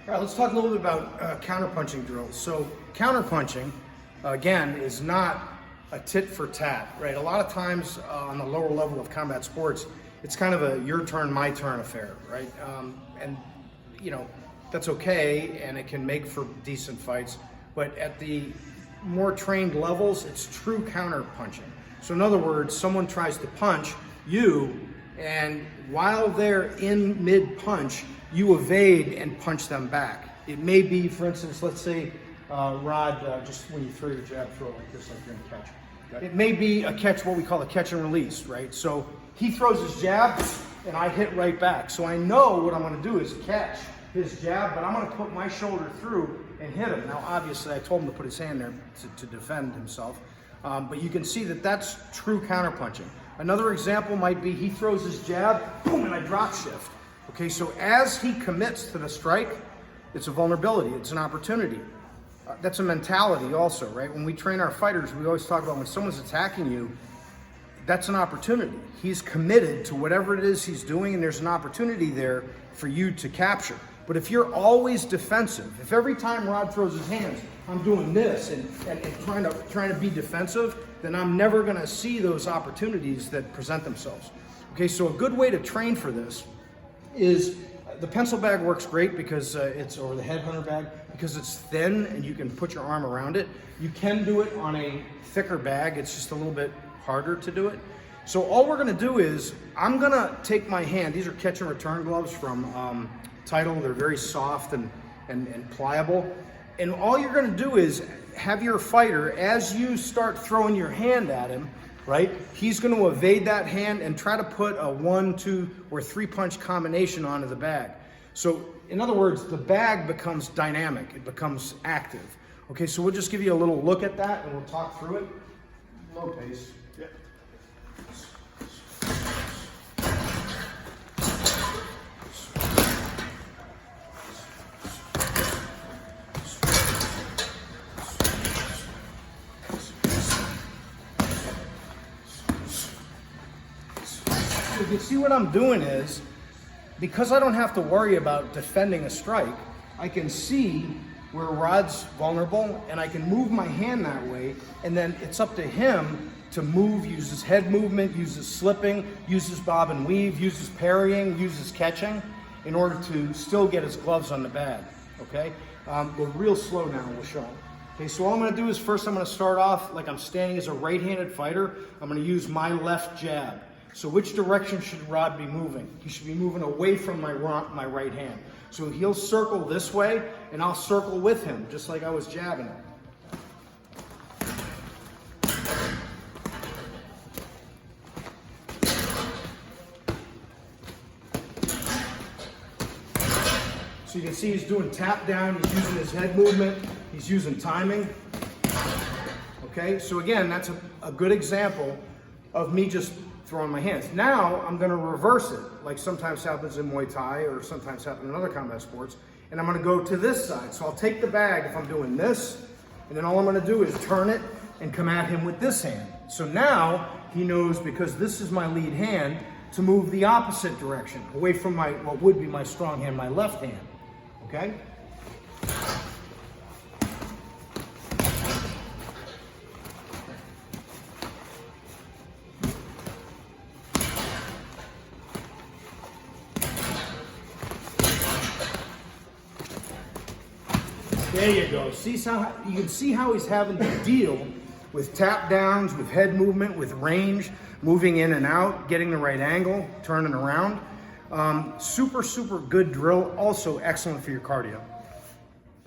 All right, let's talk a little bit about counterpunching drills. So counterpunching, again, is not a tit for tat, right? A lot of times on the lower level of combat sports, it's kind of a your turn, my turn affair, right? And you know, that's okay, and it can make for decent fights. But at the more trained levels, it's true counterpunching. So in other words, someone tries to punch you, and while they're in mid-punch, you evade and punch them back. It may be, for instance, let's say, Rod, just when you throw your jab, throw it like this, like you're gonna catch. Okay. It may be a catch, what we call a catch and release, right? So he throws his jab, and I hit right back. So I know what I'm gonna do is catch his jab, but I'm gonna put my shoulder through and hit him. Now, obviously, I told him to put his hand there to defend himself, but you can see that that's true counterpunching. Another example might be he throws his jab, boom, and I drop shift. Okay, so as he commits to the strike, it's a vulnerability, it's an opportunity. That's a mentality also, right? When we train our fighters, we always talk about when someone's attacking you, that's an opportunity. He's committed to whatever it is he's doing, and there's an opportunity there for you to capture. But if you're always defensive, if every time Rod throws his hands, I'm doing this and trying to be defensive, then I'm never gonna see those opportunities that present themselves. Okay, so a good way to train for this is the pencil bag works great because or the headhunter bag, because it's thin and you can put your arm around it. You can do it on a thicker bag, it's just a little bit harder to do it. So all we're gonna do is, I'm gonna take my hand, these are catch and return gloves from Title, they're very soft and pliable. And all you're gonna do is have your fighter, as you start throwing your hand at him, right? He's going to evade that hand and try to put a 1, 2, or 3 punch combination onto the bag. So in other words, the bag becomes dynamic, it becomes active. Okay, so we'll just give you a little look at that and we'll talk through it. Low pace. Yeah. You can see what I'm doing is, because I don't have to worry about defending a strike, I can see where Rod's vulnerable and I can move my hand that way, and then it's up to him to move, use his head movement, use his slipping, use his bob and weave, use his parrying, use his catching in order to still get his gloves on the bag, okay? Go real slow now, we'll show him. Okay, so all I'm gonna do is first I'm gonna start off like I'm standing as a right-handed fighter. I'm gonna use my left jab. So which direction should Rod be moving? He should be moving away from my right hand. So he'll circle this way, and I'll circle with him, just like I was jabbing him. So you can see he's doing tap down, he's using his head movement, he's using timing. Okay, so again, that's a good example of me just throwing my hands. Now I'm going to reverse it, like sometimes happens in Muay Thai or sometimes happens in other combat sports, and I'm going to go to this side. So I'll take the bag if I'm doing this, and then all I'm going to do is turn it and come at him with this hand. So now he knows, because this is my lead hand, to move the opposite direction, away from my what would be my strong hand, my left hand. Okay? There you go. See how you can see how he's having to deal with tap downs, with head movement, with range, moving in and out, getting the right angle, turning around. Super, super good drill. Also excellent for your cardio.